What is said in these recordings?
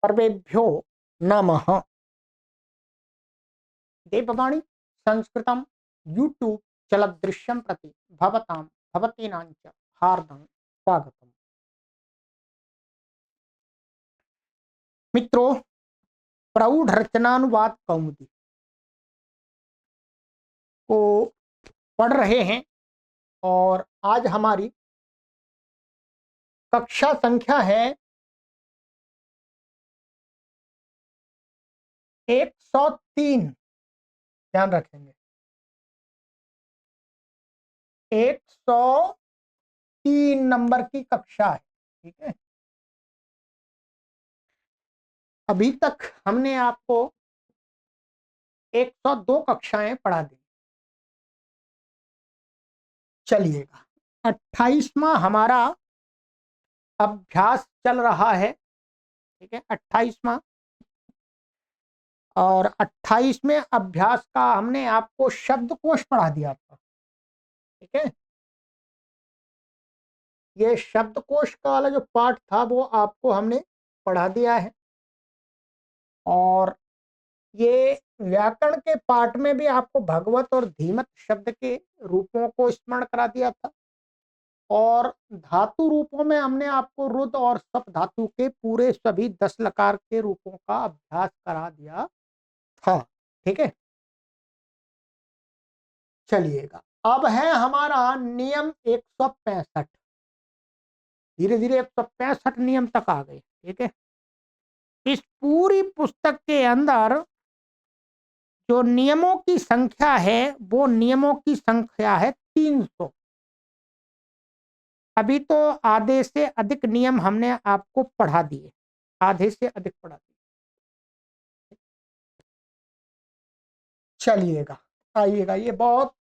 सर्वेभ्यो नमः। देववाणी संस्कृतम यूट्यूब चलदृश्यम प्रति भवतां भवतीनां च हार्दं स्वागतम्। मित्रों, प्रौढ़ रचनानुवाद कौमुदी को पढ़ रहे हैं और आज हमारी कक्षा संख्या है 103। ध्यान रखेंगे 103 नंबर की कक्षा है। ठीक है, अभी तक हमने आपको 102 कक्षाएं पढ़ा दी। चलिएगा, 28वां हमारा अभ्यास चल रहा है। ठीक है, 28वां और 28वें अभ्यास का हमने आपको शब्दकोश पढ़ा दिया था। ठीक है, ये शब्दकोश का वाला जो पाठ था वो आपको हमने पढ़ा दिया है और ये व्याकरण के पाठ में भी आपको भगवत और धीमत शब्द के रूपों को स्मरण करा दिया था और धातु रूपों में हमने आपको रुद्र और सप धातु के पूरे सभी 10 लकार के रूपों का अभ्यास करा दिया था। ठीक है, चलिएगा, अब है हमारा नियम 165। धीरे धीरे 165 नियम तक आ गए। ठीक है, इस पूरी पुस्तक के अंदर जो नियमों की संख्या है वो नियमों की संख्या है 300। अभी तो आधे से अधिक नियम हमने आपको पढ़ा दिए, आधे से अधिक पढ़ा दिए। चलिएगा, आइएगा, ये बहुत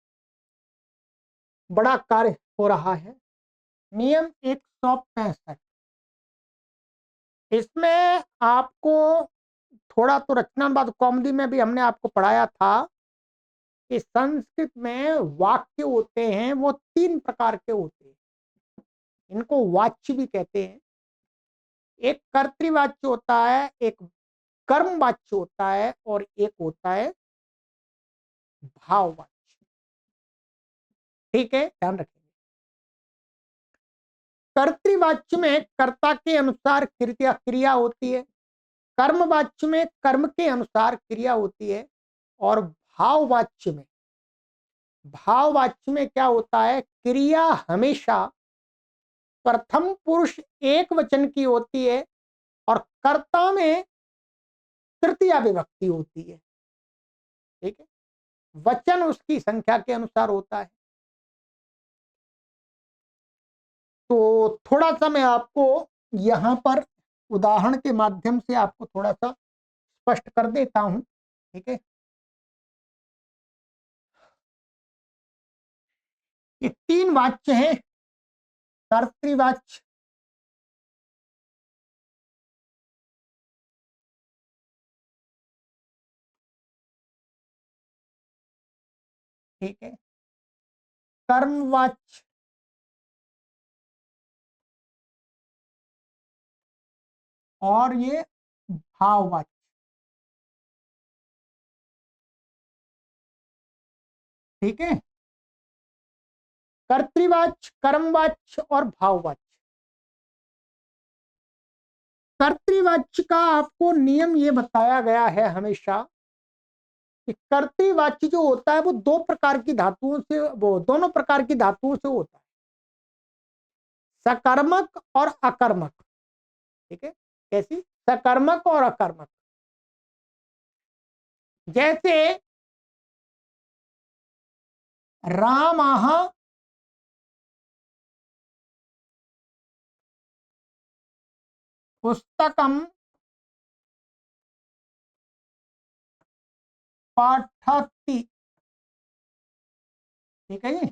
बड़ा कार्य हो रहा है। नियम 165, इसमें आपको थोड़ा तो रचनावाद कौमुदी में भी हमने आपको पढ़ाया था कि संस्कृत में वाक्य होते हैं वो 3 प्रकार के होते हैं। इनको वाच्य भी कहते हैं। एक कर्तृवाच्य होता है, एक कर्म वाच्य होता है और एक होता है भाववाच्य। ठीक है, ध्यान रखेंगे। कर्तृवाच्य में कर्ता के अनुसार क्रिया होती है, कर्मवाच्य में कर्म के अनुसार क्रिया होती है और भाववाच्य में क्या होता है, क्रिया हमेशा प्रथम पुरुष एक वचन की होती है और कर्ता में तृतीया विभक्ति होती है। ठीक है, वचन उसकी संख्या के अनुसार होता है। तो थोड़ा सा मैं आपको यहाँ पर उदाहरण के माध्यम से आपको थोड़ा सा स्पष्ट कर देता हूं। ठीक है, ये 3 वाच्य हैं। कर्तृवाच्य, ठीक है, कर्मवाच्य और ये भाववाच्य। ठीक है, कर्तृवाच्य, कर्मवाच्य और भाववाच्य। कर्तृवाच्य का आपको नियम ये बताया गया है हमेशा कि कर्तृवाच्य जो होता है वो 2 प्रकार की धातुओं से, वो दोनों प्रकार की धातुओं से होता है, सकर्मक और अकर्मक। ठीक है, कैसी? सकर्मक और अकर्मक। जैसे रामः पुस्तकम पठति। ठीक है जी,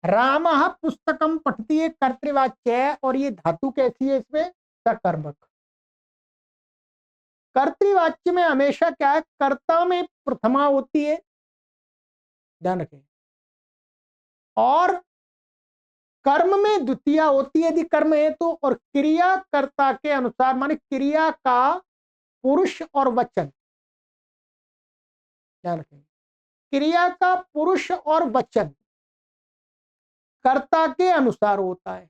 रामः पुस्तकम पठति एक कर्तृवाच्य है और ये धातु कैसी है इसमें? सकर्मक। कर्तृवाच्य में हमेशा क्या है, कर्ता में प्रथमा होती है, ध्यान रखें, और कर्म में द्वितीया होती है यदि कर्म है तो, और क्रिया कर्ता के अनुसार, माने क्रिया का पुरुष और वचन, ध्यान रखेंगे, क्रिया का पुरुष और वचन कर्ता के अनुसार होता है,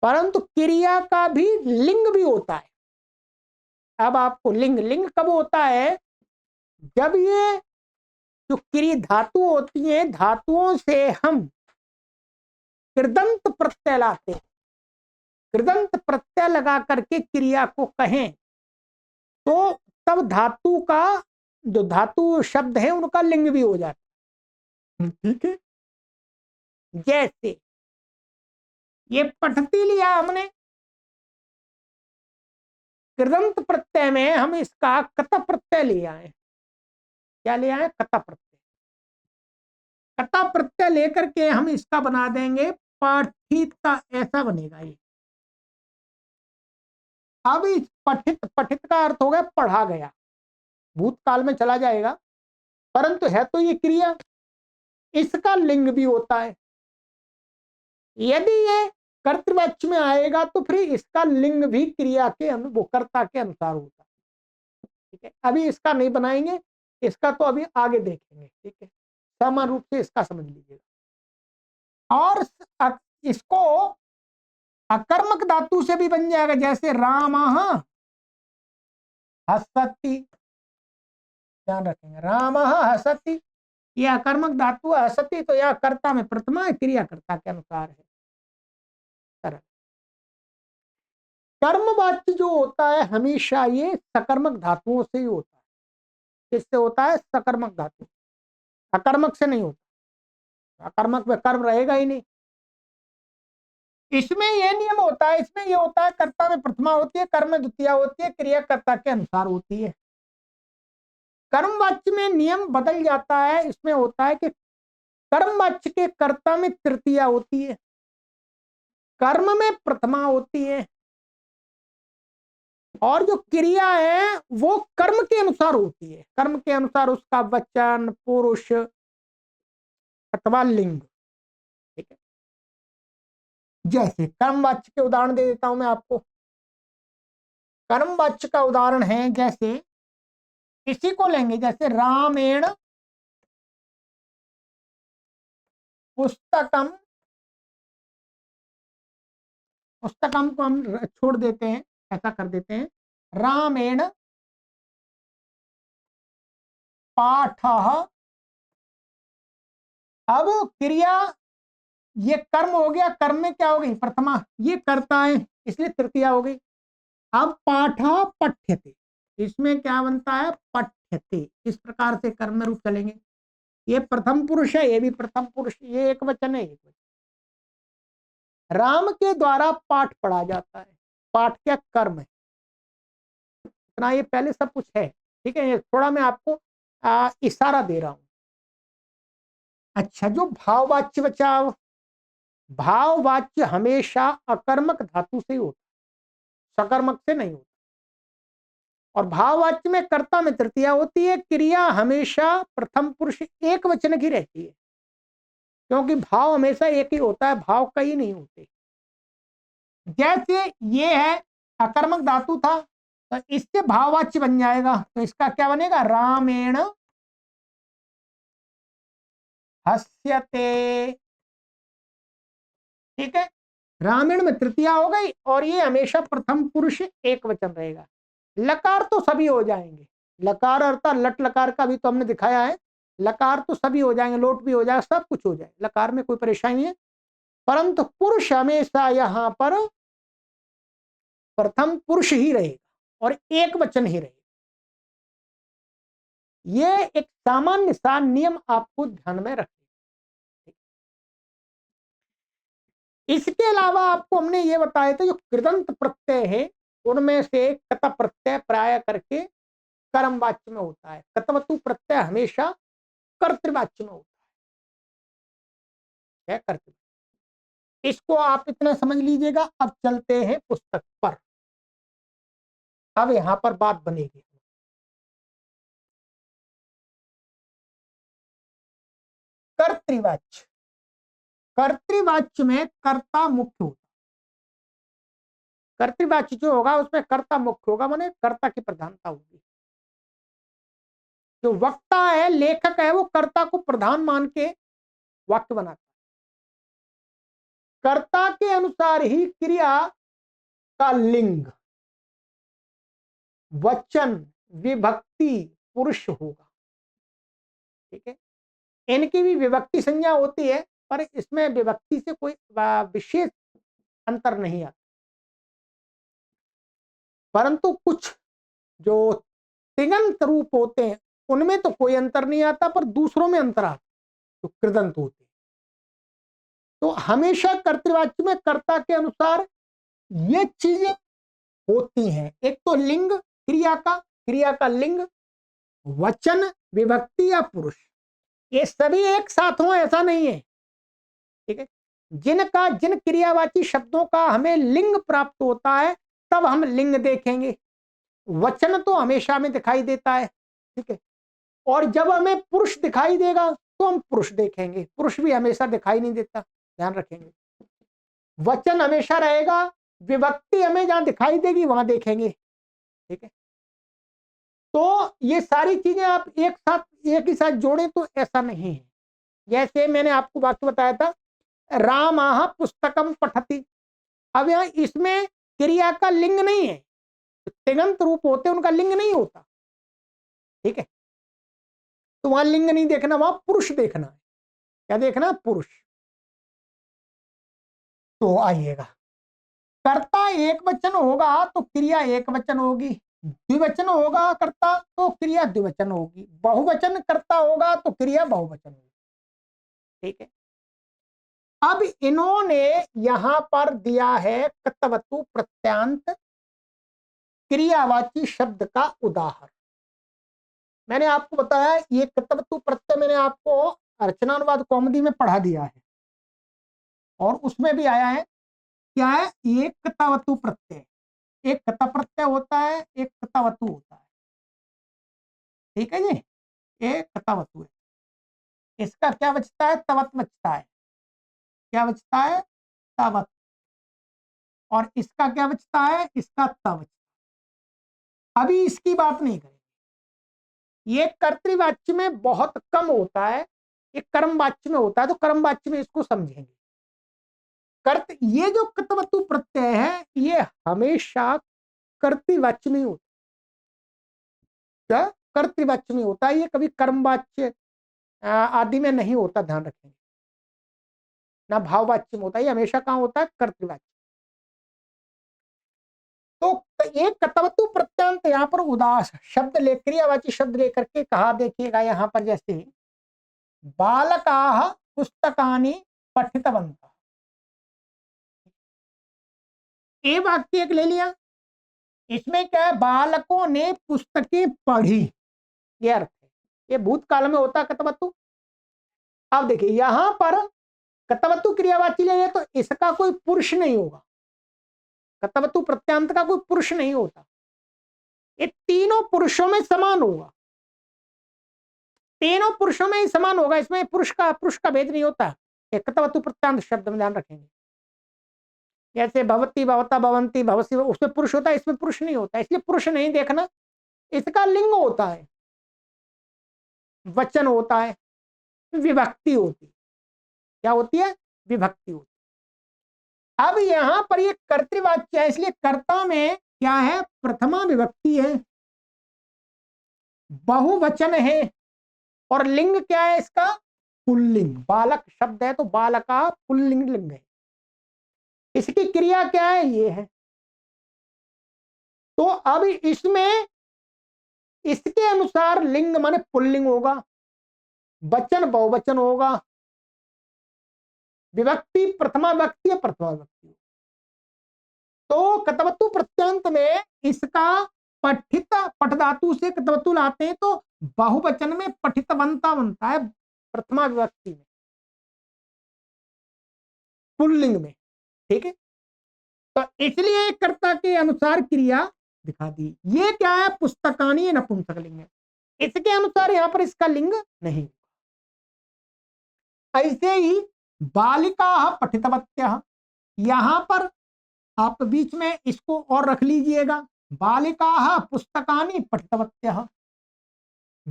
परंतु क्रिया का भी लिंग भी होता है। अब आपको लिंग लिंग कब होता है, जब ये जो क्रिया धातु होती है, धातुओं से हम कृदंत प्रत्यय लाते हैं, कृदंत प्रत्यय लगा करके क्रिया को कहें तो तब धातु का, जो धातु शब्द है उनका लिंग भी हो जाता है। ठीक है, जैसे ये पठती लिया हमने, कृदंत प्रत्यय में हम इसका कत प्रत्यय ले आए। क्या ले आए, कत प्रत्यय। कत प्रत्यय लेकर के हम इसका बना देंगे पठित, ऐसा बनेगा ये। अब इस पठित, पठित का अर्थ हो गया पढ़ा गया, भूतकाल में चला जाएगा, परंतु है तो ये क्रिया, इसका लिंग भी होता है। यदि ये कर्तृवाच्य में आएगा तो फिर इसका लिंग भी क्रिया के वो कर्ता के अनुसार होता है। ठीक है, अभी इसका नहीं बनाएंगे, इसका तो अभी आगे देखेंगे। ठीक है, समान रूप से इसका समझ लीजिएगा। और इसको अकर्मक धातु से भी बन जाएगा, जैसे राम हसती, ध्यान रखेंगे, राम हसती, यह अकर्मक धातु है, हसती तो यह कर्ता में प्रथमा है, क्रिया कर्ता के अनुसार है। सरल। कर्मवाच्य जो होता है हमेशा ये सकर्मक धातुओं से ही होता है। किससे होता है, सकर्मक धातु, अकर्मक से नहीं होता। अकर्मक में कर्म रहेगा ही नहीं। इसमें यह नियम होता है, इसमें यह होता है कर्ता में प्रथमा होती है, कर्म में द्वितीया होती है, क्रिया कर्ता के अनुसार होती है। कर्मवाच्य में नियम बदल जाता है, इसमें होता है कि कर्मवाच्य के कर्ता में तृतीया होती है, कर्म में प्रथमा होती है, और जो क्रिया है वो कर्म के अनुसार होती है, कर्म के अनुसार उसका वचन, पुरुष अथवा लिंग। ठीक है, जैसे कर्मवाच्य के उदाहरण दे देता हूं मैं आपको। कर्मवाच्य का उदाहरण है, जैसे इसी को लेंगे, जैसे रामेण पुस्तकम, पुस्तकम को हम छोड़ देते हैं, ऐसा कर देते हैं, रामेण पाठ। अब क्रिया, ये कर्म हो गया, कर्म में क्या हो गई, प्रथमा, ये करता है इसलिए तृतीया हो गई। अब पाठ पठ्यते, इसमें क्या बनता है, पठ्यते। इस प्रकार से कर्म में रूप चलेंगे। ये प्रथम पुरुष है, ये भी प्रथम पुरुष, ये एक वचन है, एक वचन। राम के द्वारा पाठ पढ़ा जाता है, पाठ क्या कर्म है, इतना ये पहले सब कुछ है। ठीक है, ये थोड़ा मैं आपको इशारा दे रहा हूं। अच्छा, जो भाववाच्य बचाव, भाववाच्य हमेशा अकर्मक धातु से ही होता है, सकर्मक से नहीं होता। और भाववाच्य में कर्ता में तृतीया होती है, क्रिया हमेशा प्रथम पुरुष एक वचन की रहती है, क्योंकि भाव हमेशा एक ही होता है, भाव कई नहीं होते। जैसे ये है अकर्मक धातु था, तो इससे भाववाच्य बन जाएगा, तो इसका क्या बनेगा, रामेण हस्यते। ठीक है, रामेण में तृतीया हो गई, और ये हमेशा प्रथम पुरुष एक वचन रहेगा। लकार तो सभी हो जाएंगे, लकार अर्थात लट लकार का भी तो हमने दिखाया है, लकार तो सभी हो जाएंगे, लोट भी हो जाएगा, सब कुछ हो जाए, लकार में कोई परेशानी है। परंतु पुरुष हमेशा यहाँ पर प्रथम पुरुष ही रहेगा और एक वचन ही रहेगा। ये एक सामान्य सा नियम आपको ध्यान में रखना। इसके अलावा आपको हमने ये बताया था, जो कृदंत प्रत्यय है उनमें से कत प्रत्यय प्राय करके कर्मवाच्य में होता है, कतवतु प्रत्यय हमेशा कर्तृवाच्य में होता है, कर्तृ। इसको आप इतना समझ लीजिएगा। अब चलते हैं पुस्तक पर। अब यहां पर बात बनेगी, कर्तृवाच्य। कर्तृवाच्य में कर्ता मुख्य होता, कर्तृवाच्य जो होगा उसमें कर्ता मुख्य होगा, माने कर्ता की प्रधानता होगी। जो वक्ता है, लेखक है, वो कर्ता को प्रधान मान के वाक्य बनाता है। कर्ता के अनुसार ही क्रिया का लिंग, वचन, विभक्ति, पुरुष होगा। ठीक है, इनकी भी विभक्ति संज्ञा होती है, पर इसमें विभक्ति से कोई विशेष अंतर नहीं आता। परंतु कुछ जो तिङंत रूप होते हैं उनमें तो कोई अंतर नहीं आता, पर दूसरों में अंतर आता, तो कृदंत होते हैं। तो हमेशा कर्तृवाच्य में कर्ता के अनुसार ये चीजें होती हैं। एक तो लिंग, क्रिया का लिंग, वचन, विभक्ति या पुरुष, ये सभी एक साथ हो ऐसा नहीं है। ठीक है, जिन क्रियावाची शब्दों का हमें लिंग प्राप्त होता है तब हम लिंग देखेंगे। वचन तो हमेशा में दिखाई देता है। ठीक है, और जब हमें पुरुष दिखाई देगा तो हम पुरुष देखेंगे, पुरुष भी हमेशा दिखाई नहीं देता, ध्यान रखेंगे। वचन हमेशा रहेगा, विभक्ति हमें जहां दिखाई देगी वहां देखेंगे। ठीक है, तो ये सारी चीजें आप एक ही साथ जोड़ें तो ऐसा नहीं है। जैसे मैंने आपको वाक्य बताया था, रामाः पुस्तकम पठति। अब यहाँ इसमें क्रिया का लिंग नहीं है, तिङंत रूप होते उनका लिंग नहीं होता। ठीक है, तो वहां लिंग नहीं देखना, वहां पुरुष देखना है। क्या देखना? पुरुष। तो आइएगा, कर्ता एक वचन होगा तो क्रिया एक वचन होगी, द्विवचन होगा कर्ता तो क्रिया द्विवचन होगी, बहुवचन कर्ता होगा तो क्रिया बहुवचन होगी। ठीक है, अब इन्होंने यहां पर दिया है कर्तवतु प्रत्यांत क्रियावाची शब्द का उदाहरण। मैंने आपको बताया ये कर्तवतु प्रत्यय मैंने आपको रचनानुवाद कौमुदी में पढ़ा दिया है, और उसमें भी आया है। क्या है? एक कर्तवतु प्रत्यय, एक कर्ता प्रत्यय होता है, एक कर्तवतु होता है। ठीक है जी, एक कर्तवतु है। इसका क्या बचता है? तवत बचता है। क्या बचता है? तवत। और इसका क्या बचता है? इसका तवच। अभी इसकी बात नहीं करेंगे, ये कर्तृवाच्य में बहुत कम होता है, ये कर्मवाच्य में होता है, तो कर्मवाच्य में इसको समझेंगे। ये जो कर्तवतु प्रत्यय है ये हमेशा कर्तृवाच्य में होता है। क्या? कर्तृवाच्य में होता है, ये कभी कर्मवाच्य आदि में नहीं होता, ध्यान रखेंगे। ना भाववाच्य में होता है, ये हमेशा कहां होता है? कर्तृवाच्य। तो एक कर्तवतु प्रत्यांत यहाँ पर उदास शब्द ले, क्रियावाची शब्द लेकर के कहा, देखिएगा यहाँ पर, जैसे बालकाः पुस्तकानि पठितवन्तः। ये वाक्य एक ले लिया, इसमें क्या है? बालकों ने पुस्तकें पढ़ी, ये अर्थ है। ये भूतकाल में होता है कर्तवतु। अब देखिए यहां पर कर्तवतु क्रियावाची ले लिया, तो इसका कोई पुरुष नहीं होगा, कर्तवतु प्रत्यांत का कोई पुरुष नहीं होता, ये तीनों पुरुषों में समान होगा, तीनों पुरुषों में ही समान होगा, इसमें पुरुष का भेद नहीं होता। कर्तवतु प्रत्यांत शब्द में ध्यान रखेंगे। जैसे भवती, भवता, भवंती, भवसी, उसमें पुरुष होता है, इसमें पुरुष नहीं होता, इसलिए पुरुष नहीं देखना। इसका लिंग होता है, वचन होता है, विभक्ति होती। क्या होती है? विभक्ति होती। अब यहां पर ये कर्तृवाच्य है, इसलिए कर्ता में क्या है? प्रथमा विभक्ति है, बहुवचन है, और लिंग क्या है इसका? पुल्लिंग। बालक शब्द है तो बालका पुल्लिंग लिंग है। इसकी क्रिया क्या है? ये है। तो अब इसमें इसके अनुसार लिंग माने पुल्लिंग होगा, वचन बहुवचन होगा, विभक्ति प्रथमा विभक्ति या प्रथमा विभक्ति। तो कर्तवतु प्रत्यांत में इसका पठित, पठ धातु से कर्तवतु लाते हैं तो बहुवचन में पठितवंता बनता है, प्रथमा विभक्ति में, पुल्लिंग में। ठीक है, तो इसलिए कर्ता के अनुसार क्रिया दिखा दी। ये क्या है? पुस्तकानी नपुंसकलिंग है, इसके अनुसार यहां पर इसका लिंग नहीं। ऐसे ही बालिका पठितवत्यः, यहां पर आप बीच में इसको और रख लीजिएगा, बालिका पुस्तकानि पठितवत्यः।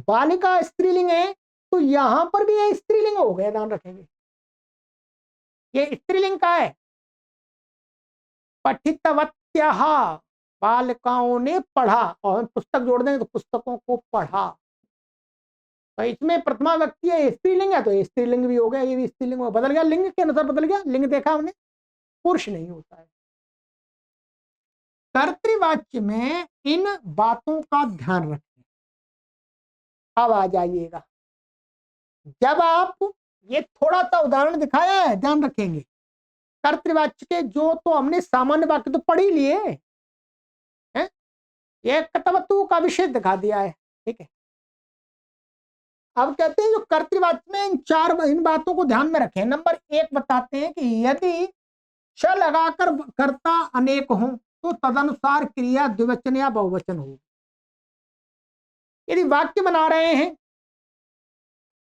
बालिका स्त्रीलिंग है तो यहां पर भी ये स्त्रीलिंग हो गया, ध्यान रखेंगे ये स्त्रीलिंग का है। पठितवत्यः, बालिकाओं ने पढ़ा, और हम पुस्तक जोड़ देंगे तो पुस्तकों को पढ़ा। तो इसमें प्रथमा व्यक्ति है, स्त्रीलिंग है, तो ये स्त्रीलिंग भी हो गया, ये भी स्त्रीलिंग हो, बदल गया, लिंग के अनुसार बदल गया। लिंग देखा हमने, पुरुष नहीं होता है। कर्तृवाच्य में इन बातों का ध्यान रखें। अब आ जाइएगा, जब आप ये थोड़ा सा उदाहरण दिखाया है, ध्यान रखेंगे कर्तृवाच्य के, जो तो हमने सामान्य वाक्य तो पढ़ ही लिए हैं, ये कर्तवत्व का विषय दिखा दिया है, ठीक है। अब कहते हैं जो कर्तृवाच्य में इन बातों को ध्यान में रखें। नंबर 1 बताते हैं कि यदि च लगाकर कर्ता अनेक हो तो तदनुसार क्रिया द्विवचन या बहुवचन हो। यदि वाक्य बना रहे हैं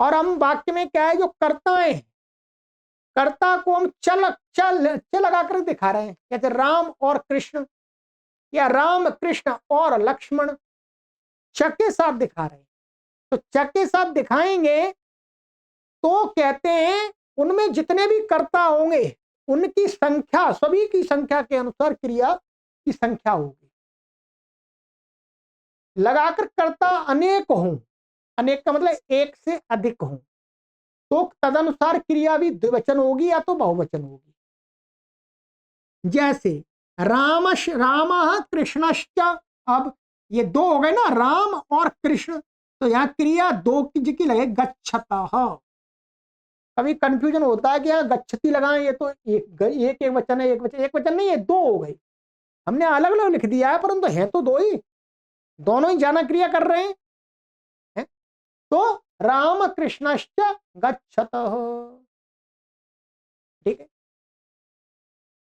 और हम वाक्य में क्या है, जो कर्ताएं, कर्ता को हम च लगाकर दिखा रहे हैं, जैसे राम और कृष्ण, या राम कृष्ण और लक्ष्मण, च के साथ दिखा रहे हैं। तो च के साथ दिखाएंगे तो कहते हैं उनमें जितने भी कर्ता होंगे उनकी संख्या, सभी की संख्या के अनुसार क्रिया की संख्या होगी। लगाकर कर्ता अनेक हों, अनेक का मतलब एक से अधिक हों, तो तदनुसार क्रिया भी द्विवचन होगी या तो बहुवचन होगी। जैसे राम कृष्णश्च, अब ये दो हो गए ना, राम और कृष्ण, तो यहाँ क्रिया दो की लगे गच्छतः। कभी कंफ्यूजन होता है कि यहाँ गच्छति लगाएं, ये तो एक वचन है, एक वचन नहीं है, दो हो गई। हमने अलग अलग लिख दिया है, परंतु है तो दो ही, दोनों ही जाना क्रिया कर रहे हैं, है? तो राम कृष्णश्च गच्छतः, ठीक है।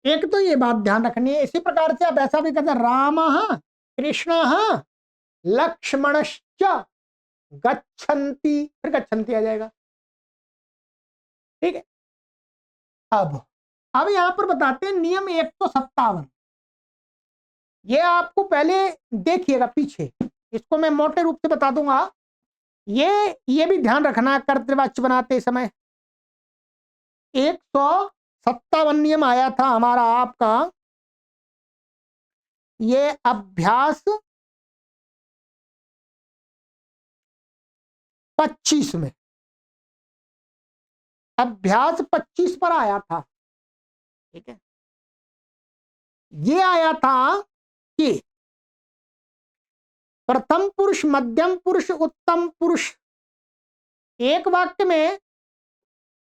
एक तो ये बात ध्यान रखनी है। इसी प्रकार से आप ऐसा भी कहते हैं, राम कृष्ण लक्ष्मणश्च गच्छन्ति, फिर गच्छन्ति आ जाएगा, ठीक है। अब यहां पर बताते हैं नियम 157। ये आपको पहले देखिएगा पीछे, इसको मैं मोटे रूप से बता दूंगा। ये भी ध्यान रखना कर्तृवाच्य बनाते समय। 157 नियम आया था हमारा आपका, ये अभ्यास 25 में, अभ्यास 25 पर आया था, ठीक है। ये आया था कि प्रथम पुरुष, मध्यम पुरुष, उत्तम पुरुष, एक वाक्य में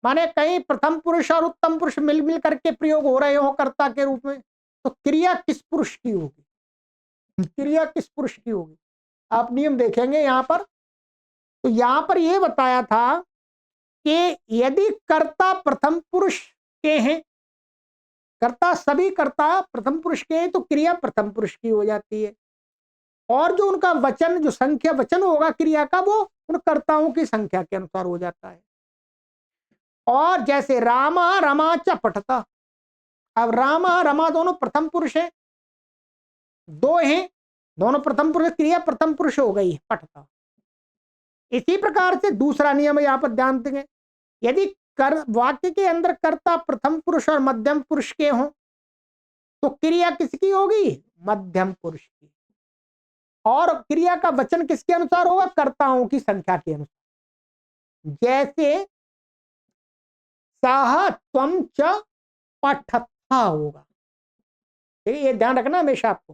माने कहीं प्रथम पुरुष और उत्तम पुरुष मिल मिल करके प्रयोग हो रहे हो कर्ता के रूप में, तो क्रिया किस पुरुष की होगी, क्रिया किस पुरुष की होगी, आप नियम देखेंगे यहां पर। तो यहां पर यह बताया था कि यदि कर्ता प्रथम पुरुष के हैं, कर्ता सभी कर्ता प्रथम पुरुष के हैं, तो क्रिया प्रथम पुरुष की हो जाती है, और जो उनका वचन, जो संख्या वचन होगा क्रिया का, वो उन कर्ताओं की संख्या के अनुसार हो जाता है। और जैसे रामा रमा च पठता, अब रामा रमा दोनों प्रथम पुरुष है, दो हैं, दोनों प्रथम पुरुष, क्रिया प्रथम पुरुष हो गई पठता। इसी प्रकार से दूसरा नियम यहां पर ध्यान देंगे, यदि वाक्य के अंदर कर्ता प्रथम पुरुष और मध्यम पुरुष के हों तो क्रिया किसकी होगी, मध्यम पुरुष की, और क्रिया का वचन किसके अनुसार होगा, कर्ताओं की संख्या के अनुसार। जैसे सह त्वम च पठथा होगा, ये ध्यान रखना हमेशा आपको।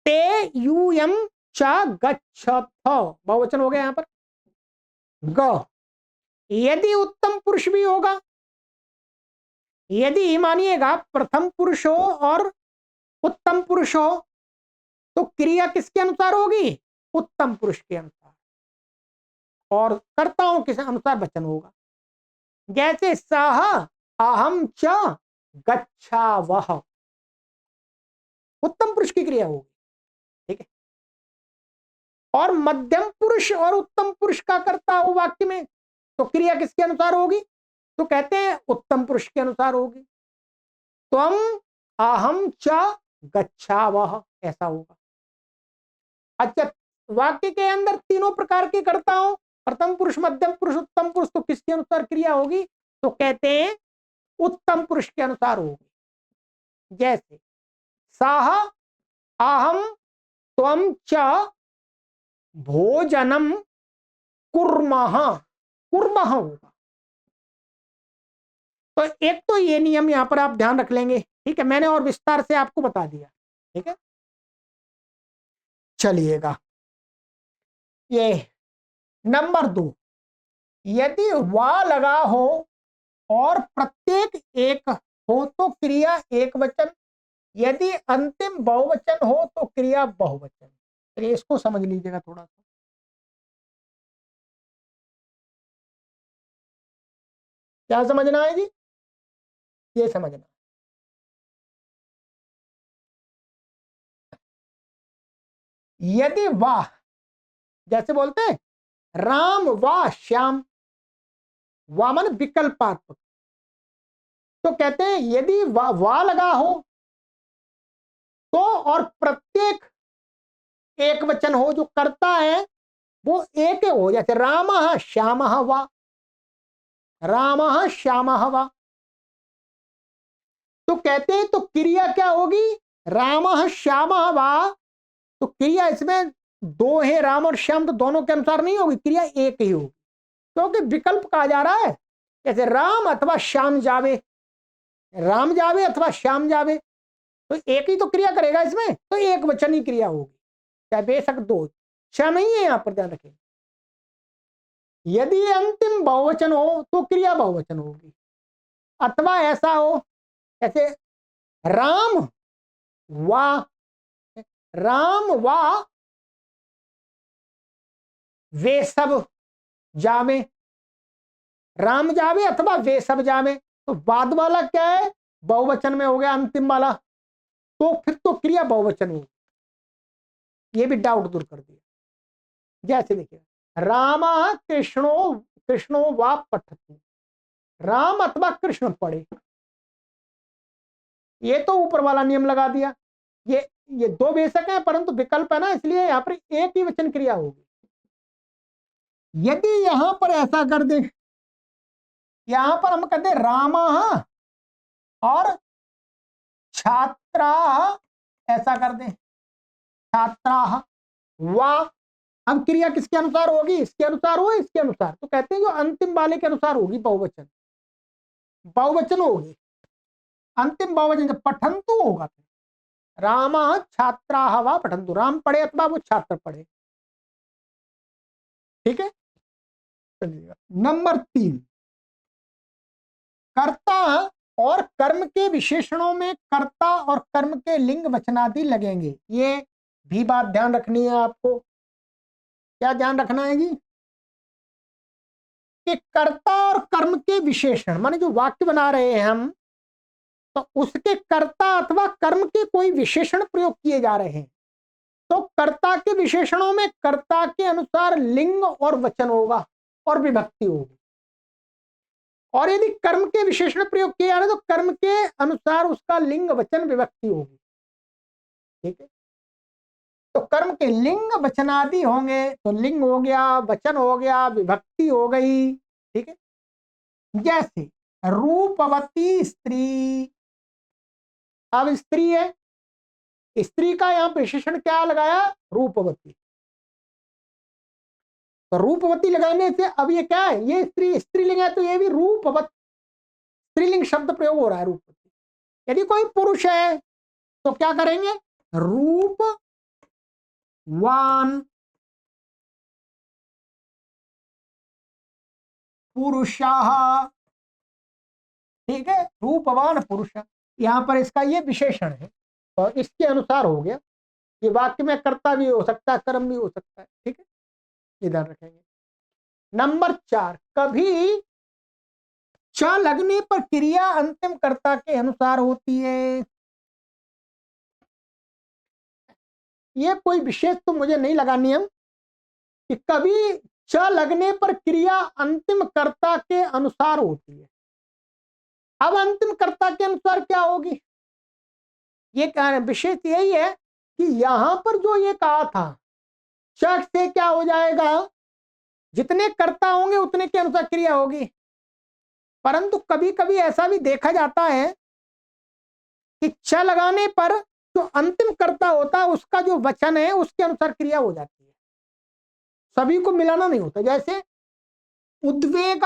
ते यूयम च गच्छथ, बहुवचन हो गया यहां पर, ग। यदि उत्तम पुरुष भी होगा, यदि मानिएगा प्रथम पुरुष हो और उत्तम पुरुष हो, तो क्रिया किसके अनुसार होगी, उत्तम पुरुष के अनुसार, और कर्ताओं के अनुसार वचन होगा। जैसे सह अहम च गच्छावह, उत्तम पुरुष की क्रिया होगी, ठीक है। और मध्यम पुरुष और उत्तम पुरुष का कर्ता हो वाक्य में, तो क्रिया किसके अनुसार होगी, तो कहते हैं उत्तम पुरुष के अनुसार होगी। त्वम अहम च गच्छावः, ऐसा होगा। अच्छा, वाक्य के अंदर तीनों प्रकार के कर्ता हो, प्रथम पुरुष, मध्यम पुरुष, उत्तम पुरुष, तो किसके अनुसार क्रिया होगी? तो कहते हैं उत्तम पुरुष के अनुसार होगी। जैसे सह अहम त्वम च भोजनम कुर्मः, कुर्मः होगा। तो एक तो ये नियम यहां पर आप ध्यान रख लेंगे, ठीक है, मैंने और विस्तार से आपको बता दिया, ठीक है। चलिएगा, ये नंबर 2, यदि वा लगा हो और प्रत्येक एक हो तो क्रिया एक वचन, यदि अंतिम बहुवचन हो तो क्रिया बहुवचन। तो इसको समझ लीजिएगा थोड़ा सा। क्या समझना है जी? ये समझना, यदि वाह, जैसे बोलते हैं राम वाह श्याम, वाह मन विकल्पात्मक, तो कहते हैं यदि वाह लगा हो तो और प्रत्येक एक वचन हो, जो करता है वो एक हो, जैसे रामः श्यामः वा, रामः श्यामः वा, तो कहते हैं तो क्रिया क्या होगी? रामः श्यामः वा, तो क्रिया इसमें दो है, राम और श्याम, तो दोनों के अनुसार नहीं होगी, क्रिया एक ही होगी, क्योंकि विकल्प कहा जा रहा है। जैसे राम अथवा श्याम जावे, राम जावे अथवा श्याम जावे, तो एक ही तो क्रिया करेगा इसमें, तो एक वचन ही क्रिया होगी, चाहे बेशक दो, श्याम नहीं है, यहां पर ध्यान रखें। यदि अंतिम बहुवचन हो तो क्रिया बहुवचन होगी, अथवा ऐसा हो जैसे राम वा, राम वा वे सब जावे, राम जावे अथवा वे सब जावे, तो बाद वाला क्या है? बहुवचन में हो गया अंतिम वाला, तो फिर तो क्रिया बहुवचन होगी। ये भी डाउट दूर कर दिया। जैसे देखिए राम कृष्णो, कृष्णो वा पठतु, राम अथवा कृष्ण पढ़े, ये तो ऊपर वाला नियम लगा दिया। ये दो बेशक है परंतु विकल्प है ना, इसलिए यहां पर एक ही वचन क्रिया होगी। यदि यहां पर ऐसा कर दे, यहां पर हम कहते राम और छात्रा, ऐसा कर दे छात्रा वा, अब क्रिया किसके अनुसार होगी? इसके अनुसार हो, इसके अनुसार, तो कहते हैं जो अंतिम वाले के अनुसार होगी बहुवचन, बहुवचन होगी, अंतिम बहुवचन। जब पठंतु होगा तो राम छात्रा वा पठंतु, राम पढ़े अथवा वो छात्र पढ़े, ठीक है। चलिएगा नंबर 3, कर्ता और कर्म के विशेषणों में कर्ता और कर्म के लिंग वचनादि लगेंगे। ये भी बात ध्यान रखनी है आपको। क्या ध्यान रखना है जी? कि कर्ता और कर्म के विशेषण, माने जो वाक्य बना रहे हैं हम, तो उसके कर्ता अथवा कर्म के कोई विशेषण प्रयोग किए जा रहे हैं, तो कर्ता के विशेषणों में कर्ता के अनुसार लिंग और वचन होगा और विभक्ति होगी, और यदि कर्म के विशेषण प्रयोग किए जा रहे हैं तो कर्म के अनुसार उसका लिंग वचन विभक्ति होगी, ठीक है। तो कर्म के लिंग वचनादि होंगे, तो लिंग हो गया, वचन हो गया, विभक्ति हो गई, ठीक है। जैसे रूपवती स्त्री, अब स्त्री है, स्त्री का यहां विशेषण क्या लगाया? रूपवती, तो रूपवती लगाने से अब ये क्या है? ये स्त्री, स्त्रीलिंग है, तो ये भी रूपवत, स्त्रीलिंग शब्द प्रयोग हो रहा है रूपवती। यदि कोई पुरुष है तो क्या करेंगे? रूपवान पुरुषः, ठीक है, रूपवान पुरुष, यहां पर इसका ये विशेषण है और इसके अनुसार हो गया। ये वाक्य में कर्ता भी हो सकता है, कर्म भी हो सकता है, ठीक है, ये ध्यान रखेंगे। नंबर 4, कभी च लगने पर क्रिया अंतिम कर्ता के अनुसार होती है। ये कोई विशेष तो मुझे नहीं लगा नियम कि कभी च लगने पर क्रिया अंतिम कर्ता के अनुसार होती है। अब अंतिम कर्ता के अनुसार क्या होगी, ये विशेष यही है कि यहां पर जो ये कहा था चक से क्या हो जाएगा, जितने कर्ता होंगे उतने के अनुसार क्रिया होगी। परंतु कभी कभी ऐसा भी देखा जाता है कि च लगाने पर जो अंतिम कर्ता होता है उसका जो वचन है उसके अनुसार क्रिया हो जाती है, सभी को मिलाना नहीं होता। जैसे उद्वेग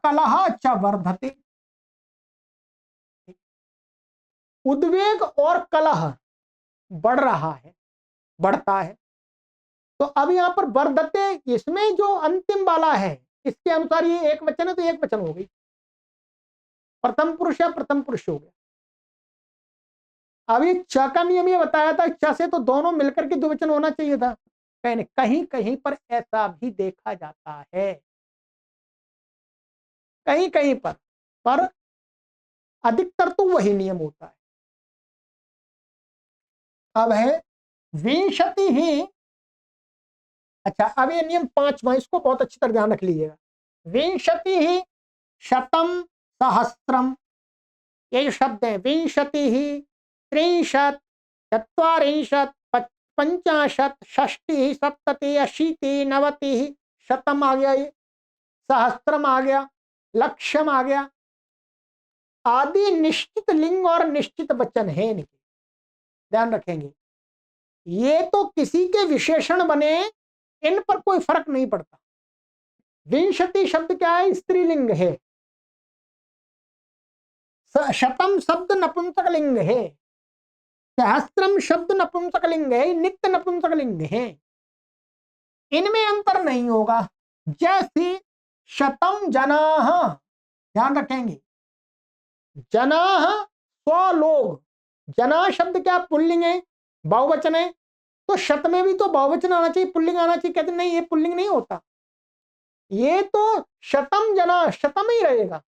कलह च वर्धते, उद्वेग और कलह बढ़ रहा है, बढ़ता है। तो अब यहां पर वर्धते, इसमें जो अंतिम वाला है इसके अनुसार ये एक वचन है तो एक वचन हो गई, प्रथम पुरुष या प्रथम पुरुष हो गया। अब ये च का नियम ये बताया था, च से तो दोनों मिलकर के द्विवचन होना चाहिए था, कहीं कहीं पर ऐसा भी देखा जाता है, कहीं कहीं पर अधिकतर तो वही नियम होता है। अब है विंशति ही, अच्छा अब ये नियम 5वां, इसको बहुत अच्छी तरह ध्यान रख लीजिएगा। विंशति ही शतम सहस्त्रम, ये जो शब्द है विंशति ही, त्रिंशत, चत्वारिंशत, पंचाशत, षष्टि, सप्तति, अशीति, नवति, शतम आ गया, ये सहस्त्रम आ गया, लक्षम आ गया, आदि निश्चित लिंग और निश्चित वचन है इनके, ध्यान रखेंगे। ये तो किसी के विशेषण बने, इन पर कोई फर्क नहीं पड़ता। विंशति शब्द क्या है, स्त्रीलिंग है। शतम शब्द नपुंसक लिंग है। सहस्त्रम शब्द नपुंसक लिंग है, नित्य नपुंसक लिंग है, इनमें अंतर नहीं होगा। जैसे शतम जनाह, ध्यान रखेंगे, जनाह 100 लोग, जना शब्द क्या पुल्लिंग है, बहुवचन है, तो शत में भी तो बहुवचन आना चाहिए, पुल्लिंग आना चाहिए। कहते नहीं, ये पुल्लिंग नहीं होता, ये तो शतम जना शतम ही रहेगा,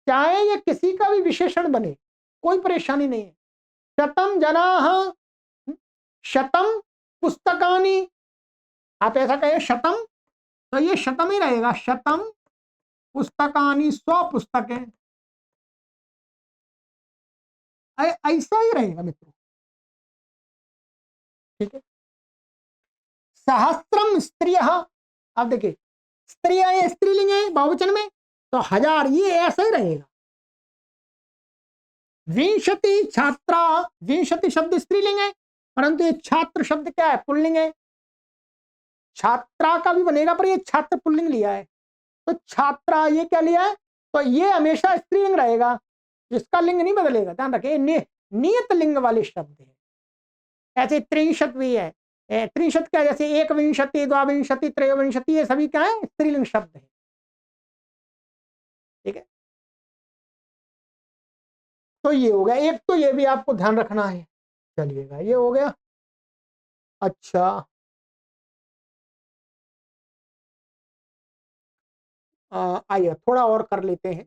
चाहे ये किसी का भी विशेषण बने, कोई परेशानी नहीं है। शतम जनाह, शतम पुस्तकानी, आप ऐसा कहें शतम तो ये शतम ही रहेगा, शतम पुस्तकानी, 100 पुस्तकें, ऐसा ही रहेगा मित्रों, ठीक है। सहस्त्रम स्त्रिय, अब देखिए स्त्रियां ये स्त्रीलिंग है बहुवचन में, तो 1000 ये ऐसा ही रहेगा। विंशति छात्रा, विंशति शब्द स्त्रीलिंग है, परंतु ये छात्र शब्द क्या है, पुल्लिंग है। छात्रा का भी बनेगा पर ये छात्र पुल्लिंग लिया है, तो छात्रा ये क्या लिया है, तो ये हमेशा स्त्रीलिंग रहेगा, इसका लिंग नहीं बदलेगा, ध्यान रखिए। नियत लिंग वाले शब्द है। ऐसे त्रिंशत भी है, त्रिंशत क्या, जैसे एक विंशति, द्वाविंशति, त्रयोविंशति, ये सभी क्या है, स्त्रीलिंग शब्द है, ठीक है। तो ये हो गया एक, तो ये भी आपको ध्यान रखना है। चलिएगा ये हो गया। अच्छा आइए थोड़ा और कर लेते हैं।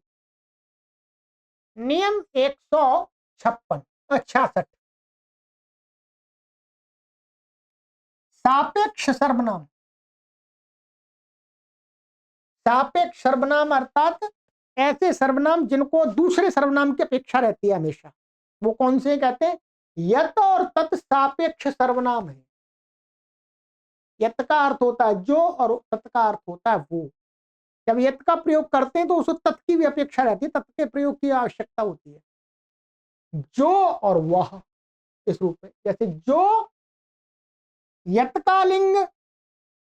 नियम 156, 66, सापेक्ष सर्वनाम। सापेक्ष सर्वनाम अर्थात ऐसे सर्वनाम जिनको दूसरे सर्वनाम की अपेक्षा रहती है हमेशा, वो कौन से कहते हैं, यत और तत् सापेक्ष सर्वनाम है। यत का अर्थ होता है जो और तत् का अर्थ होता है वो। जब यत का प्रयोग करते हैं तो उसको तत् की भी अपेक्षा रहती है, तत् के प्रयोग की आवश्यकता होती है। जो और वह इस रूप में, जैसे जो यत का लिंग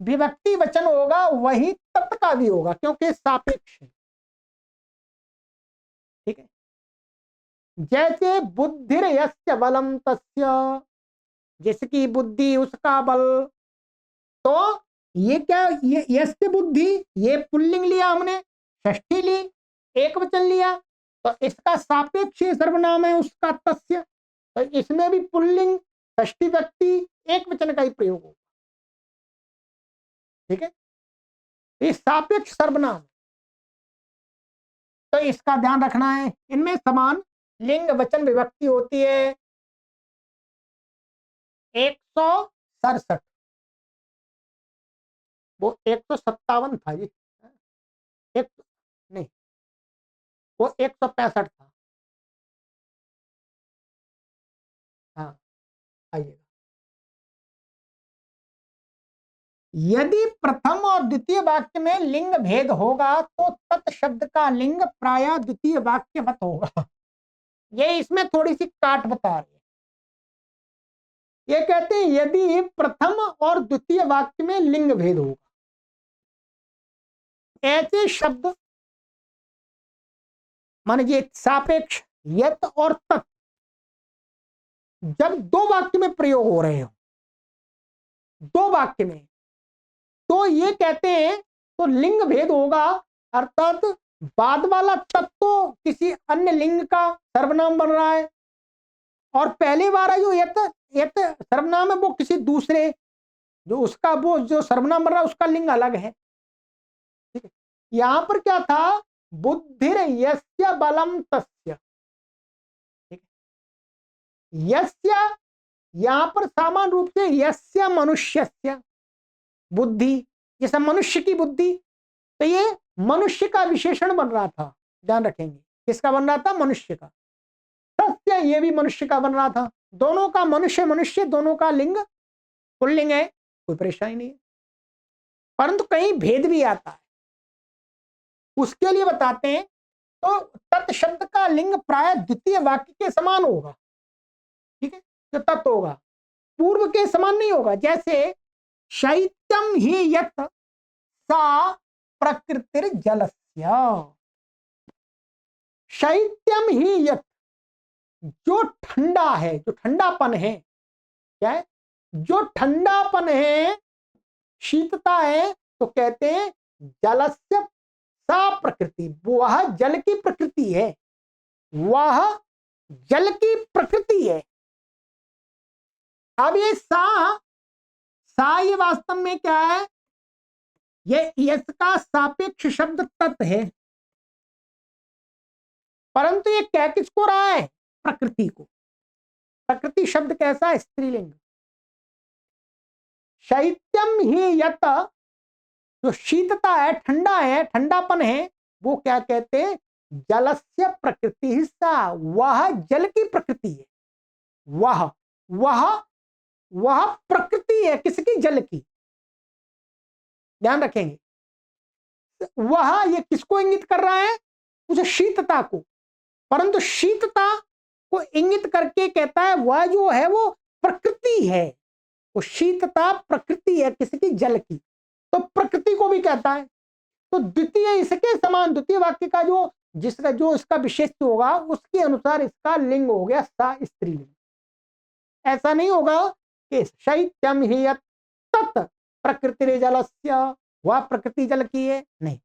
विभक्ति वचन होगा वही तत् का भी होगा, क्योंकि सापेक्ष है, ठीक है। जैसे बुद्धिर यस्य बलम तस्य, जिसकी बुद्धि उसका बल, तो ये क्या, ये यस्य बुद्धि, ये पुल्लिंग लिया हमने, षष्ठी ली, एक वचन लिया, तो इसका सापेक्ष सर्वनाम है उसका तस्य, तो इसमें भी पुल्लिंग षष्ठी व्यक्ति एक वचन का ही प्रयोग होगा, ठीक है। ये सापेक्ष सर्वनाम, तो इसका ध्यान रखना है। इनमें समान लिंग वचन विभक्ति होती है। 167, वो 157 था जी, एक नहीं, वो 165 था। हाँ, आइए। यदि प्रथम और द्वितीय वाक्य में लिंग भेद होगा तो तत् शब्द का लिंग प्रायः द्वितीय वाक्य मत होगा। ये इसमें थोड़ी सी काट बता रही है। ये कहते हैं यदि प्रथम और द्वितीय वाक्य में लिंग भेद होगा, ऐसे शब्द माने ये सापेक्ष यत और तत् जब दो वाक्य में प्रयोग हो रहे हो, दो वाक्य में, तो ये कहते हैं तो लिंग भेद होगा, अर्थात बाद वाला तत्व तो किसी अन्य लिंग का सर्वनाम बन रहा है और पहले वाला जो यत यत सर्वनाम है वो किसी दूसरे जो उसका वो जो सर्वनाम बन रहा है उसका लिंग अलग है। ठीक है, यहां पर क्या था, बुद्धिर यस्य बलम तस्य। ठीक है, यस्य यहां पर सामान्य रूप से यस्य मनुष्यस्य बुद्धि, जैसा मनुष्य की बुद्धि, तो ये मनुष्य का विशेषण बन रहा था, ध्यान रखेंगे किसका बन रहा था, मनुष्य का। सत्य ये भी मनुष्य का बन रहा था, दोनों का मनुष्य मनुष्य दोनों का लिंग पुल्लिंग है, कोई परेशानी नहीं है। परंतु कहीं भेद भी आता है, उसके लिए बताते हैं। तो तत् शब्द का लिंग प्राय द्वितीय वाक्य के समान होगा। ठीक है, जो तत् होगा पूर्व के समान नहीं होगा। जैसे शैत्यम ही यत सा प्रकृतिर जलस्य, शैत्यम ही यत जो ठंडा है, जो ठंडापन है, क्या है, जो ठंडापन है, शीतता है, तो कहते हैं जलस्य सा प्रकृति, वह जल की प्रकृति है, वह जल की प्रकृति है। अब ये सा ये वास्तव में क्या है, ये इसका सापेक्ष शब्द तत् है, परंतु ये कह किसको रहा है, प्रकृति को। प्रकृति शब्द कैसा है, स्त्रीलिंग। शैत्यम ही यत जो शीतता है, ठंडा है, ठंडापन है, वो क्या कहते हैं, जलस्य प्रकृति हिस्सा, वह जल की प्रकृति है, वह वह वह प्रकृति है किसकी, जल की। ध्यान रखेंगे, वह ये किसको इंगित कर रहा है, उसे शीतता को, परंतु शीतता को इंगित करके कहता है वह जो है वो प्रकृति है, वो शीतता प्रकृति है किसकी, जल की, तो प्रकृति को भी कहता है। तो द्वितीय इसके समान, द्वितीय वाक्य का जो जिसका जो इसका विशेष होगा उसके अनुसार इसका लिंग हो गया सा, स्त्रीलिंग। ऐसा नहीं होगा कि शैत्यम ही तत् प्रकृति जलस्य, वह प्रकृति जल की है, नहीं,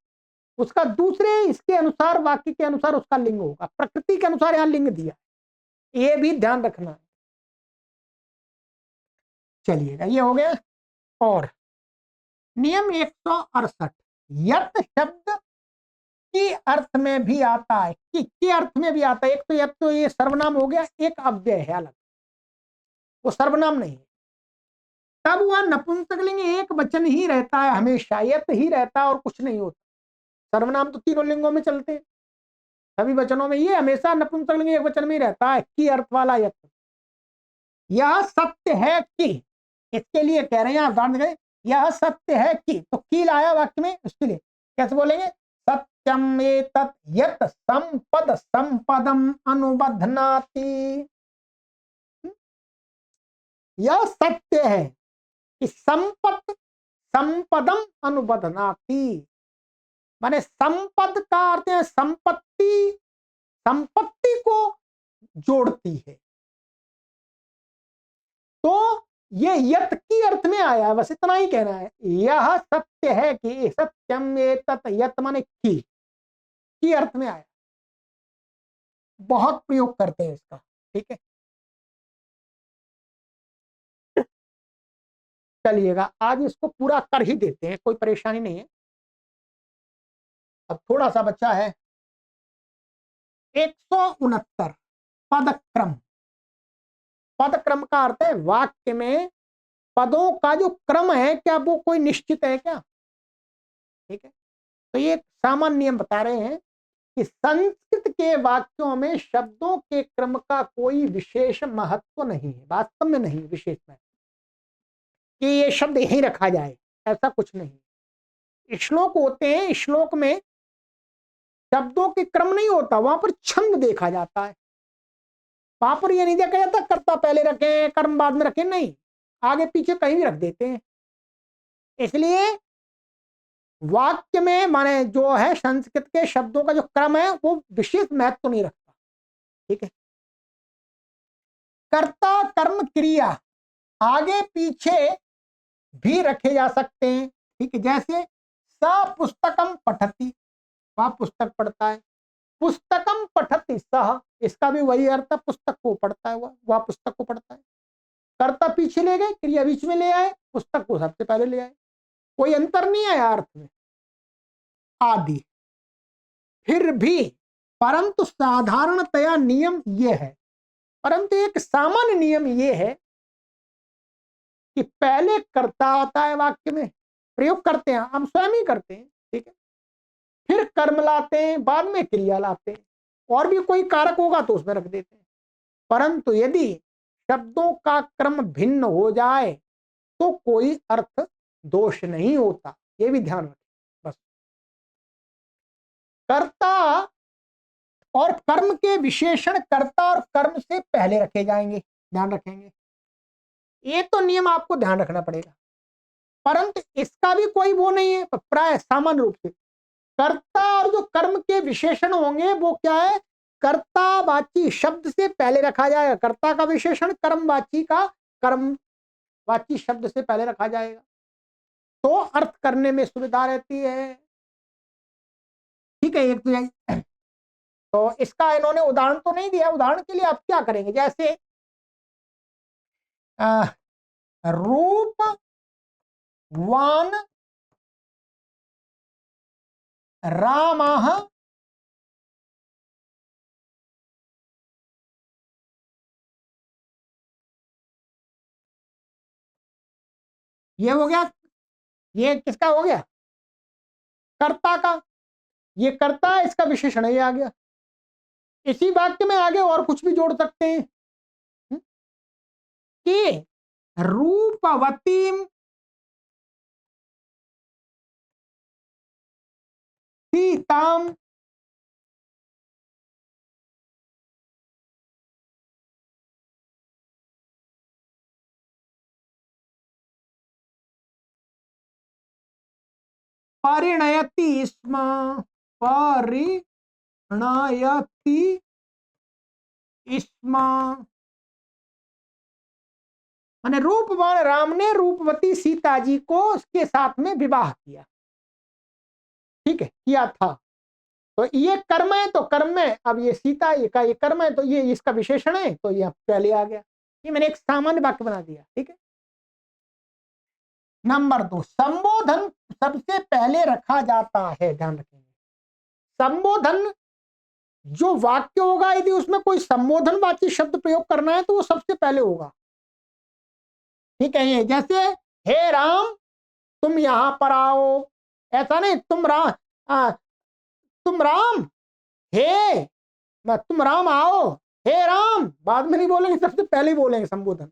उसका दूसरे इसके अनुसार वाक्य के अनुसार उसका लिंग होगा, प्रकृति के अनुसार यहां लिंग दिया, ये भी ध्यान रखना है। चलिएगा, ये हो गया। और नियम 168, यत शब्द की अर्थ में भी आता है, कि अर्थ में भी आता है। एक तो यत तो ये सर्वनाम हो गया, एक अव्यय है अलग, वो सर्वनाम नहीं है, तब वह नपुंसकलिंग एक वचन ही रहता है, हमेशा यत ही रहता है और कुछ नहीं होता। सर्वनाम तो तीनों लिंगों में चलते हैं, सभी वचनों में, ये हमेशा नपुंसकलिंग एक वचन में ही रहता है, की अर्थ वाला यत। यह सत्य है कि, इसके लिए कह रहे हैं आप ध्यान दें, यह सत्य है कि, तो की लाया वाक्य में, उसके लिए कैसे बोलेंगे, सत्यम एतत् यत् संपद संपदम अनुबध्नाति। यह सत्य है कि संपद संपदम अनुबध्नाति, माने संपद का अर्थ है संपत्ति, संपत्ति को जोड़ती है। तो ये यत की अर्थ में आया, बस इतना ही कहना है, यह सत्य है कि, सत्यम एतत् यत माने की अर्थ में आया, बहुत प्रयोग करते हैं इसका। ठीक है, चलिएगा आज इसको पूरा कर ही देते हैं, कोई परेशानी नहीं है। अब थोड़ा सा बच्चा है, 169 पदक्रम। पदक्रम का अर्थ है वाक्य में पदों का जो क्रम है, क्या वो कोई निश्चित है क्या। ठीक है, तो ये सामान्य नियम बता रहे हैं कि संस्कृत के वाक्यों में शब्दों के क्रम का कोई विशेष महत्व नहीं है, वास्तव में नहीं विशेष महत्व कि ये शब्द यहीं रखा जाए, ऐसा कुछ नहीं। श्लोक होते हैं, श्लोक में शब्दों के क्रम नहीं होता, वहां पर छंद देखा जाता है। वहां पर ये नहीं देखा जाता कर्ता पहले रखें कर्म बाद में रखें, नहीं, आगे पीछे कहीं भी रख देते हैं। इसलिए वाक्य में माने जो है संस्कृत के शब्दों का जो क्रम है वो विशेष महत्व तो नहीं रखता। ठीक है, कर्ता कर्म क्रिया आगे पीछे भी रखे जा सकते हैं। ठीक है, जैसे स पुस्तकम पठति, वह पुस्तक पढ़ता है, पुस्तकम पठति सह, इसका भी वही अर्थ है, पुस्तक को पढ़ता है, वह पुस्तक को पढ़ता है। कर्ता पीछे ले गए, क्रिया बीच में ले आए, पुस्तक को सबसे पहले ले आए, कोई अंतर नहीं है अर्थ में आदि। फिर भी परंतु साधारणतया नियम यह है, परंतु एक सामान्य नियम यह है कि पहले कर्ता आता है वाक्य में, प्रयोग करते हैं हम स्वयं ही करते हैं। ठीक है, फिर कर्म लाते हैं, बाद में क्रिया लाते हैं, और भी कोई कारक होगा तो उसमें रख देते हैं। परंतु यदि शब्दों का क्रम भिन्न हो जाए तो कोई अर्थ दोष नहीं होता, ये भी ध्यान रखें। बस कर्ता और कर्म के विशेषण कर्ता और कर्म से पहले रखे जाएंगे, ध्यान रखेंगे, ये तो नियम आपको ध्यान रखना पड़ेगा। परंतु इसका भी कोई वो नहीं है, प्राय सामान्य रूप से कर्ता और जो कर्म के विशेषण होंगे वो क्या है, कर्तावाची शब्द से पहले रखा जाएगा, कर्ता का विशेषण कर्मवाची का कर्मवाची शब्द से पहले रखा जाएगा, तो अर्थ करने में सुविधा रहती है। ठीक है, एक तो इसका इन्होंने उदाहरण तो नहीं दिया, उदाहरण के लिए आप क्या करेंगे, जैसे रूपवान रामः ये हो गया, ये किसका हो गया, कर्ता का, ये कर्ता है, इसका विशेषण ये आ गया। इसी वाक्य में आगे और कुछ भी जोड़ सकते हैं कि रूपवतीम सीताम परिणयति स्म, परिणयति स्म, माने रूपवान राम ने रूपवती सीता जी को उसके साथ में विवाह किया। ठीक है, किया था, तो ये कर्म है, तो कर्म में अब ये सीता का ये कर्म है, तो ये इसका विशेषण है, तो ये पहले आ गया। ये मैंने एक सामान्य वाक्य बना दिया। ठीक है, नंबर 2, संबोधन सबसे पहले रखा जाता है, ध्यान रखेंगे। संबोधन जो वाक्य होगा यदि उसमें कोई संबोधनवाची शब्द प्रयोग करना है तो वो सबसे पहले होगा। ठीक है, ये जैसे हे राम तुम यहां पर आओ, ऐसा नहीं तुम राम हे, तुम राम आओ, हे राम बाद में नहीं बोलेंगे, सबसे पहले बोलेंगे संबोधन।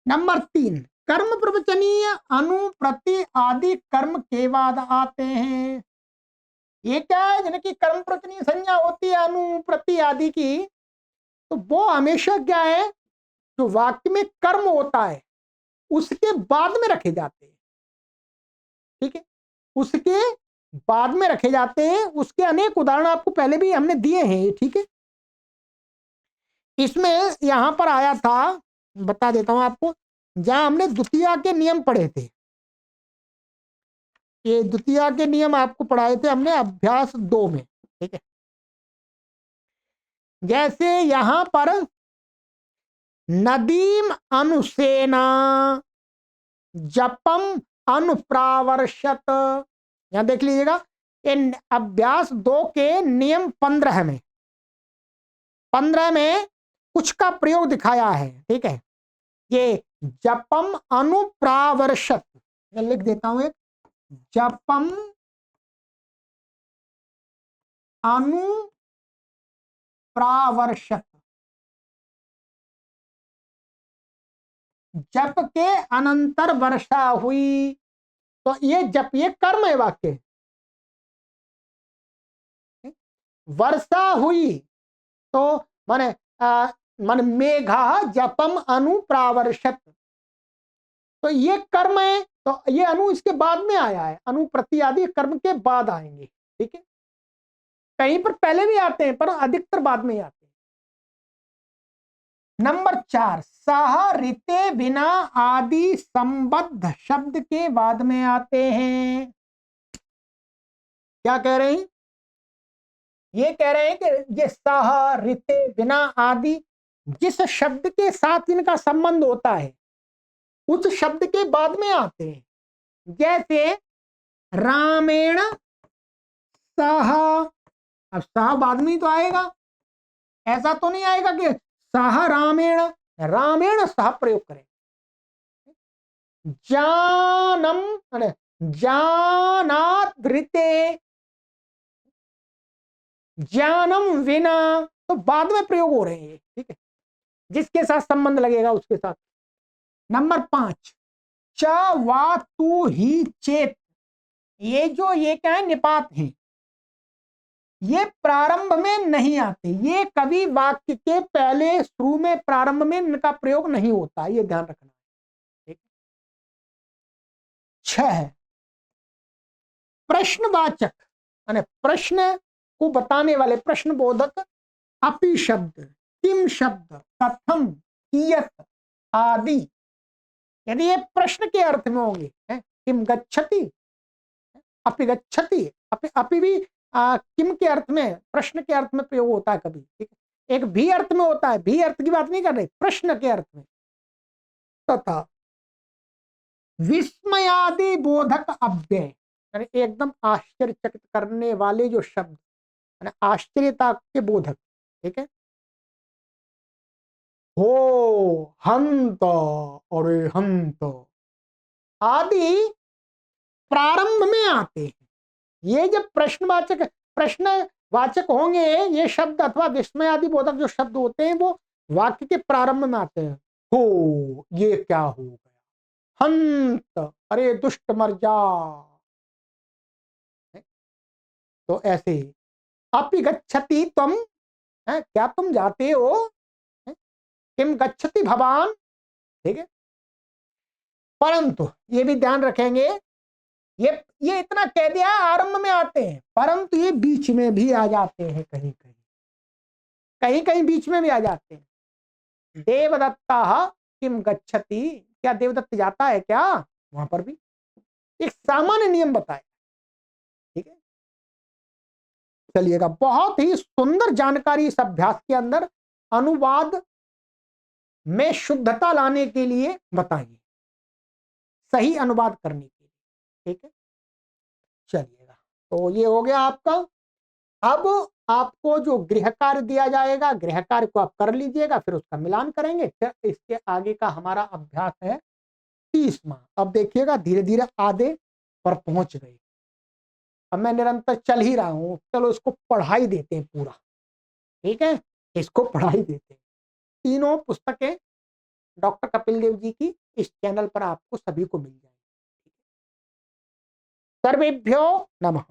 नंबर 3, कर्म प्रवचनीय अनुप्रति आदि कर्म के बाद आते हैं। ये क्या है, जिनकी कर्म प्रवचनीय संज्ञा होती है अनुप्रति आदि की, तो वो हमेशा क्या है, जो वाक्य में कर्म होता है उसके बाद में रखे जाते हैं। ठीक है, उसके बाद में रखे जाते हैं, उसके अनेक उदाहरण आपको पहले भी हमने दिए हैं। ठीक है, इसमें यहां पर आया था, बता देता हूं आपको, जहां हमने द्वितीया के नियम पढ़े थे, ये द्वितीया के नियम आपको पढ़ाए थे हमने अभ्यास 2 में। ठीक है, जैसे यहां पर नदीम अनुसेना जपम अनुप्रावर्षत, यहां देख लीजिएगा, इन अभ्यास 2 के नियम 15 में, 15 में कुछ का प्रयोग दिखाया है। ठीक है, ये जपम अनुप्रावर्षत, मैं लिख देता हूं एक, जपम अनुप्रावर्षत, जप के अनंतर वर्षा हुई। तो ये जप, ये कर्म है वाक्य। वर्षा हुई तो माने मन मेघा जपम अनुप्रावर्षत, तो ये कर्म है। तो ये अनु इसके बाद में आया है, अनु प्रति आदि कर्म के बाद आएंगे। ठीक है, कहीं पर पहले भी आते हैं पर अधिकतर बाद में ही आते हैं। नंबर 4, सह ऋते बिना आदि संबद्ध शब्द के बाद में आते हैं। क्या कह रहे हैं? ये कह रहे हैं कि ये सह ऋते बिना आदि, जिस शब्द के साथ इनका संबंध होता है उस शब्द के बाद में आते हैं। जैसे रामेण सह, अब सह बाद में ही तो आएगा, ऐसा तो नहीं आएगा कि सह रामेण, रामेण सह प्रयोग करें। जानम, जानात ऋते, ज्ञानम विना, तो बाद में प्रयोग हो रहे हैं ये। ठीक है, जिसके साथ संबंध लगेगा उसके साथ। नंबर 5, च वा तू ही चेत, ये जो ये क्या है, निपात है, ये प्रारंभ में नहीं आते। ये कभी वाक्य के पहले शुरू में प्रारंभ में इनका प्रयोग नहीं होता, ये ध्यान रखना। ठीक, 6, प्रश्नवाचक यानी प्रश्न को बताने वाले, प्रश्न बोधक अपि शब्द, किम शब्द, कथम, कियत आदि, यदि ये प्रश्न के अर्थ में होंगे, किम गच्छति, अपि गच्छति, अपि भी किम के अर्थ में, प्रश्न के अर्थ में प्रयोग होता है कभी। ठीक है, एक भी अर्थ में होता है, भी अर्थ की बात नहीं कर रहे, प्रश्न के अर्थ में। तथा विस्मयादि बोधक अव्यय, यानी एकदम आश्चर्यचकित करने वाले जो शब्द, यानी आश्चर्यता के बोधक। ठीक है, हो, हंत, अरे हंत आदि प्रारंभ में आते हैं। ये जब प्रश्नवाचक होंगे ये शब्द अथवा विस्मय आदि बोधक जो शब्द होते हैं वो वाक्य के प्रारंभ में आते हैं। हो, ये क्या हो गया, हंत, अरे दुष्ट मर जा। तो ऐसे ही अपि गच्छति तुम, क्या तुम जाते हो, किम गच्छति भवान। ठीक है, परंतु ये भी ध्यान रखेंगे, ये इतना कह दिया आरंभ में आते हैं, परंतु ये बीच में भी आ जाते हैं, कहीं कहीं, कहीं कहीं बीच में भी आ जाते हैं। देवदत्ता किम गच्छति, क्या देवदत्त जाता है क्या, वहां पर भी एक सामान्य नियम बताए। ठीक है, चलिएगा, बहुत ही सुंदर जानकारी इस अभ्यास के अंदर अनुवाद में शुद्धता लाने के लिए बताइए, सही अनुवाद करने के लिए। ठीक है, चलिएगा, तो ये हो गया आपका। अब आपको जो गृह कार्य दिया जाएगा, गृह कार्य को आप कर लीजिएगा, फिर उसका मिलान करेंगे, फिर इसके आगे का हमारा अभ्यास है 30वां। अब देखिएगा धीरे धीरे आधे पर पहुंच गए। अब मैं निरंतर चल ही रहा हूं, चलो इसको पढ़ाई देते हैं पूरा। ठीक है, इसको पढ़ाई देते हैं। तीनों पुस्तकें डॉक्टर कपिल देव जी की इस चैनल पर आपको सभी को मिल जाएगी। सर्वेभ्यो नमः।